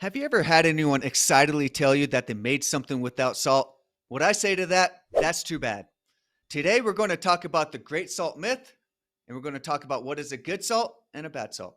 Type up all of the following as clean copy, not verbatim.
Have you ever had anyone excitedly tell you that they made something without salt? What I say to that, that's too bad. Today, we're going to talk about the great salt myth, and we're going to talk about what is a good salt and a bad salt.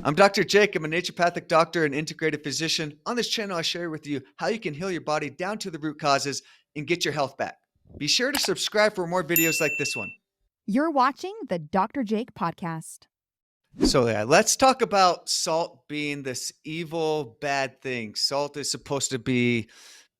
I'm Dr. Jake. I'm a naturopathic doctor and integrative physician. On this channel, I share with you how you can heal your body down to the root causes and get your health back. Be sure to subscribe for more videos like this one. You're watching the Dr. Jake podcast. So let's talk about salt being this evil, bad thing. Salt is supposed to be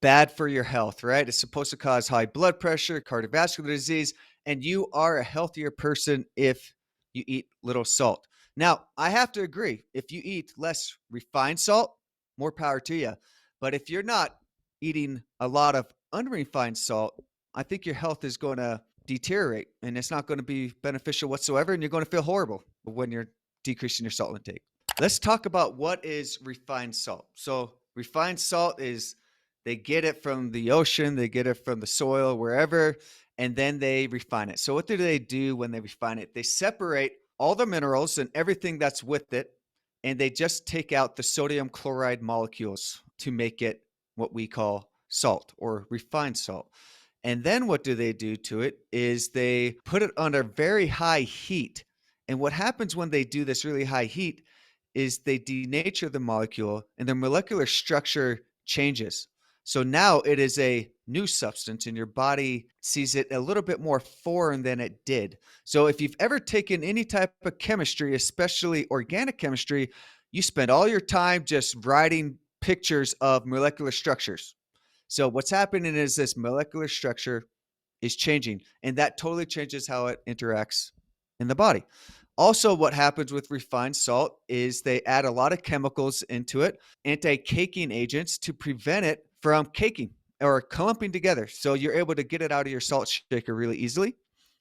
bad for your health, right? It's supposed to cause high blood pressure, cardiovascular disease, and you are a healthier person if you eat little salt. Now, I have to agree, if you eat less refined salt, more power to you. But if you're not eating a lot of unrefined salt, I think your health is going to deteriorate and it's not going to be beneficial whatsoever. And you're going to feel horrible when you're decreasing your salt intake. Let's talk about what is refined salt. So refined salt is they get it from the ocean, they get it from the soil, wherever, and then they refine it. So what do they do when they refine it? They separate all the minerals and everything that's with it, and they just take out the sodium chloride molecules to make it what we call salt or refined salt. And then what do they do to it is they put it under very high heat. And what happens when they do this really high heat is they denature the molecule and the molecular structure changes. So now it is a new substance and your body sees it a little bit more foreign than it did. So if you've ever taken any type of chemistry, especially organic chemistry, you spend all your time just writing pictures of molecular structures. So what's happening is this molecular structure is changing, and that totally changes how it interacts in the body. Also, what happens with refined salt is they add a lot of chemicals into it, anti-caking agents to prevent it from caking or clumping together. So you're able to get it out of your salt shaker really easily.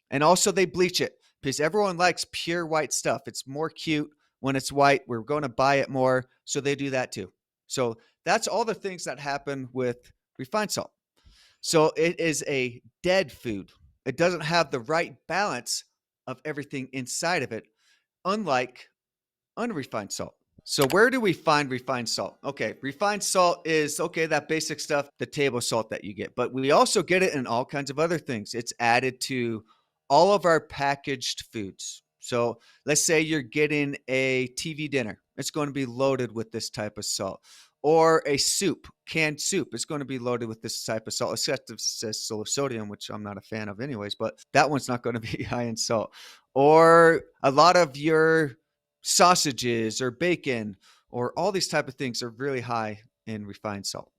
And also they bleach it because everyone likes pure white stuff. It's more cute when it's white. We're going to buy it more. So they do that too. So that's all the things that happen with refined salt. So it is a dead food. It doesn't have the right balance of everything inside of it, unlike unrefined salt. So where do we find refined salt? Okay, refined salt is, that basic stuff, the table salt that you get. But we also get it in all kinds of other things. It's added to all of our packaged foods. So let's say you're getting a TV dinner. It's going to be loaded with this type of salt. Or a soup, canned soup, is going to be loaded with this type of salt, except if it says sodium, which I'm not a fan of anyways, but that one's not going to be high in salt. Or a lot of your sausages or bacon or all these type of things are really high in refined salt.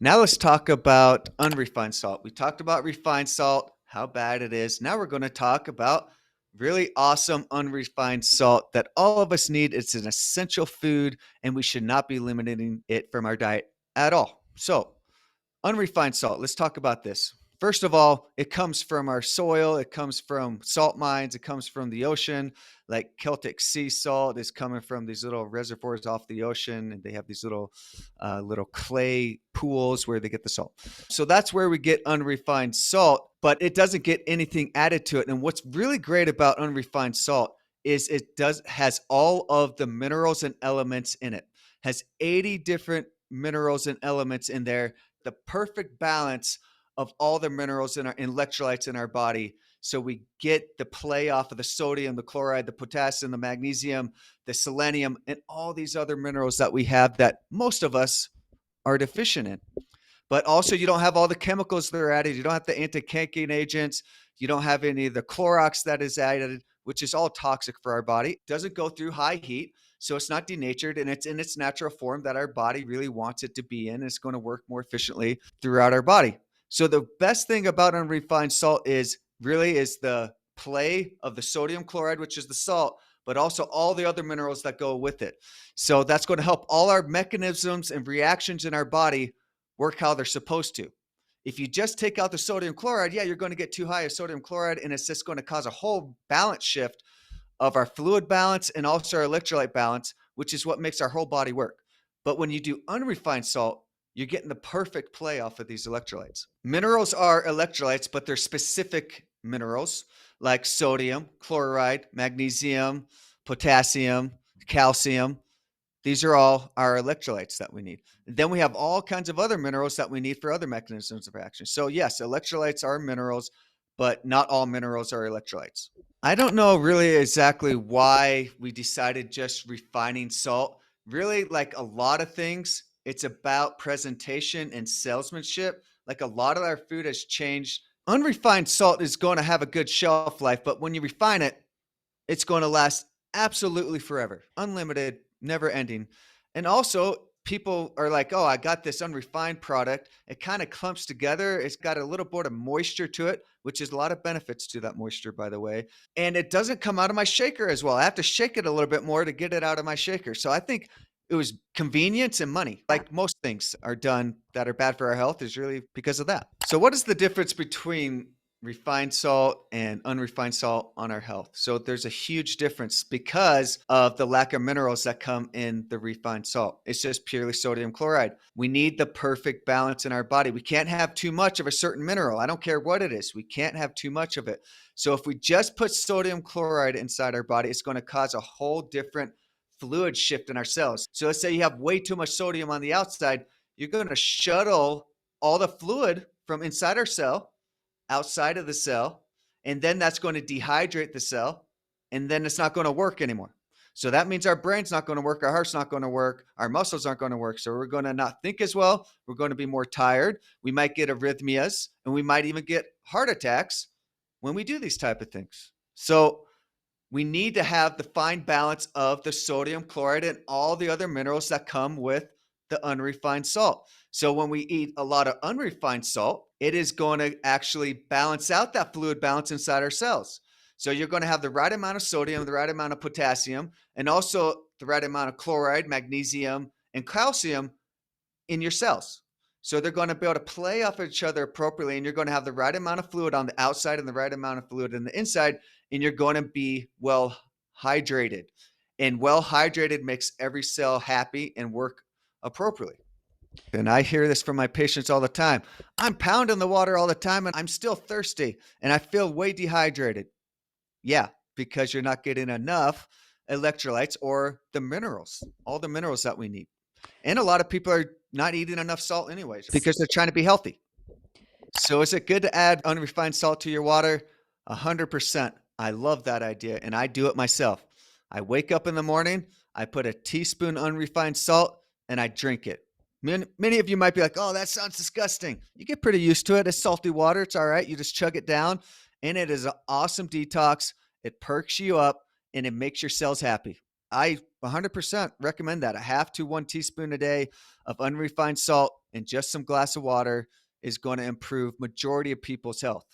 Now let's talk about unrefined salt. We talked about refined salt, how bad it is. Now we're going to talk about really awesome unrefined salt that all of us need. It's an essential food and we should not be limiting it from our diet at all. So unrefined salt, let's talk about this. First of all, it comes from our soil. It comes from salt mines. It comes from the ocean. Like Celtic sea salt is coming from these little reservoirs off the ocean, and they have these little clay pools where they get the salt. So that's where we get unrefined salt, but it doesn't get anything added to it. And what's really great about unrefined salt is it has all of the minerals and elements in it. Has 80 different minerals and elements in there. The perfect balance of all the minerals and electrolytes in our body. So we get the play off of the sodium, the chloride, the potassium, the magnesium, the selenium, and all these other minerals that we have that most of us are deficient in. But also you don't have all the chemicals that are added. You don't have the anti-caking agents. You don't have any of the Clorox that is added, which is all toxic for our body. It doesn't go through high heat. So it's not denatured and it's in its natural form that our body really wants it to be in. It's going to work more efficiently throughout our body. So the best thing about unrefined salt is the play of the sodium chloride, which is the salt, but also all the other minerals that go with it. So that's going to help all our mechanisms and reactions in our body work how they're supposed to. If you just take out the sodium chloride, you're going to get too high of sodium chloride, and it's just going to cause a whole balance shift of our fluid balance and also our electrolyte balance, which is what makes our whole body work. But when you do unrefined salt, you're getting the perfect play off of these electrolytes. Minerals are electrolytes, but they're specific minerals like sodium, chloride, magnesium, potassium, calcium. These are all our electrolytes that we need. Then we have all kinds of other minerals that we need for other mechanisms of action. So yes, electrolytes are minerals, but not all minerals are electrolytes. I don't know really exactly why we decided just refining salt. Really, like a lot of things, it's about presentation and salesmanship. Like a lot of our food has changed. Unrefined salt is going to have a good shelf life, but when you refine it, it's going to last absolutely forever, unlimited, never ending. And also, people are like, oh, I got this unrefined product. It kind of clumps together. It's got a little bit of moisture to it, which is a lot of benefits to that moisture, by the way. And it doesn't come out of my shaker as well. I have to shake it a little bit more to get it out of my shaker. So I think it was convenience and money. Yeah. Like most things are done that are bad for our health is really because of that. So what is the difference between refined salt and unrefined salt on our health? So there's a huge difference because of the lack of minerals that come in the refined salt. It's just purely sodium chloride. We need the perfect balance in our body. We can't have too much of a certain mineral. I don't care what it is. We can't have too much of it. So if we just put sodium chloride inside our body, it's going to cause a whole different fluid shift in our cells. So let's say you have way too much sodium on the outside, you're going to shuttle all the fluid from inside our cell outside of the cell, and then that's going to dehydrate the cell, and then it's not going to work anymore. So that means our brain's not going to work, our heart's not going to work, our muscles aren't going to work. So we're going to not think as well. We're going to be more tired. We might get arrhythmias, and we might even get heart attacks when we do these type of things. So we need to have the fine balance of the sodium chloride and all the other minerals that come with the unrefined salt. So when we eat a lot of unrefined salt, it is going to actually balance out that fluid balance inside our cells. So you're going to have the right amount of sodium, the right amount of potassium, and also the right amount of chloride, magnesium, and calcium in your cells. So they're going to be able to play off each other appropriately, and you're going to have the right amount of fluid on the outside and the right amount of fluid in the inside, and you're going to be well hydrated. And well hydrated makes every cell happy and work appropriately. And I hear this from my patients all the time. I'm pounding the water all the time and I'm still thirsty and I feel way dehydrated. Yeah, because you're not getting enough electrolytes or the minerals, all the minerals that we need. And a lot of people are not eating enough salt anyways because they're trying to be healthy. So is it good to add unrefined salt to your water? 100%. I love that idea and I do it myself. I wake up in the morning, I put a teaspoon unrefined salt and I drink it. Many of you might be like, oh, that sounds disgusting. You get pretty used to it. It's salty water. It's all right. You just chug it down and it is an awesome detox. It perks you up and it makes your cells happy. I 100% recommend that. A half to 1 teaspoon a day of unrefined salt and just some glass of water is going to improve majority of people's health.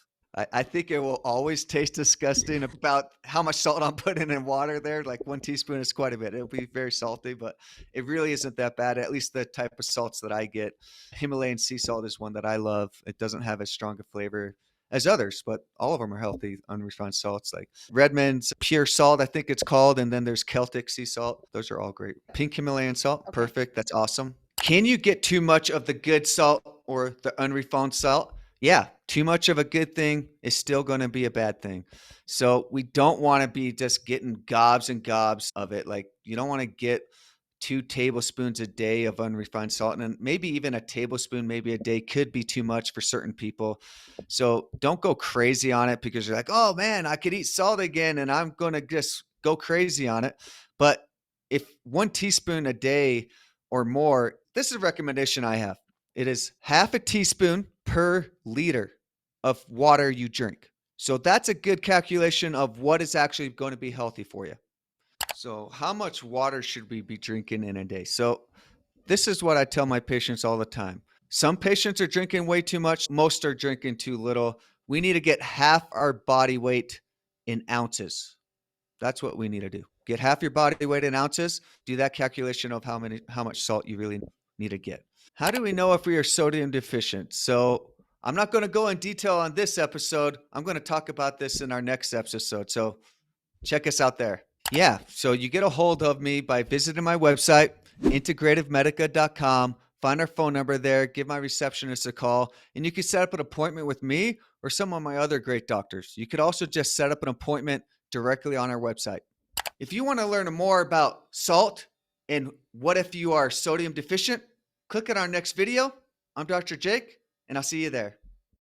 I think it will always taste disgusting about how much salt I'm putting in water there. Like 1 teaspoon is quite a bit. It'll be very salty, but it really isn't that bad. At least the type of salts that I get. Himalayan sea salt is one that I love. It doesn't have as strong a flavor as others, but all of them are healthy, unrefined salts like Redmond's pure salt, I think it's called. And then there's Celtic sea salt. Those are all great. Pink Himalayan salt. Okay. Perfect. That's awesome. Can you get too much of the good salt or the unrefined salt? Yeah, too much of a good thing is still going to be a bad thing. So we don't want to be just getting gobs and gobs of it. Like you don't want to get 2 tablespoons a day of unrefined salt, and maybe even a tablespoon maybe a day could be too much for certain people. So don't go crazy on it because you're like, oh man, I could eat salt again and I'm going to just go crazy on it. But if 1 teaspoon a day or more, this is a recommendation I have. It is half a teaspoon per liter of water you drink. So that's a good calculation of what is actually going to be healthy for you. So how much water should we be drinking in a day? So this is what I tell my patients all the time. Some patients are drinking way too much. Most are drinking too little. We need to get half our body weight in ounces. That's what we need to do. Get half your body weight in ounces. Do that calculation of how much salt you really need to get. How do we know if we are sodium deficient? So I'm not going to go in detail on this episode. I'm going to talk about this in our next episode. So check us out there. Yeah. So you get a hold of me by visiting my website, integrativemedica.com. Find our phone number there. Give my receptionist a call, and you can set up an appointment with me or some of my other great doctors. You could also just set up an appointment directly on our website. If you want to learn more about salt And what if you are sodium deficient? Click on our next video. I'm Dr. Jake, and I'll see you there.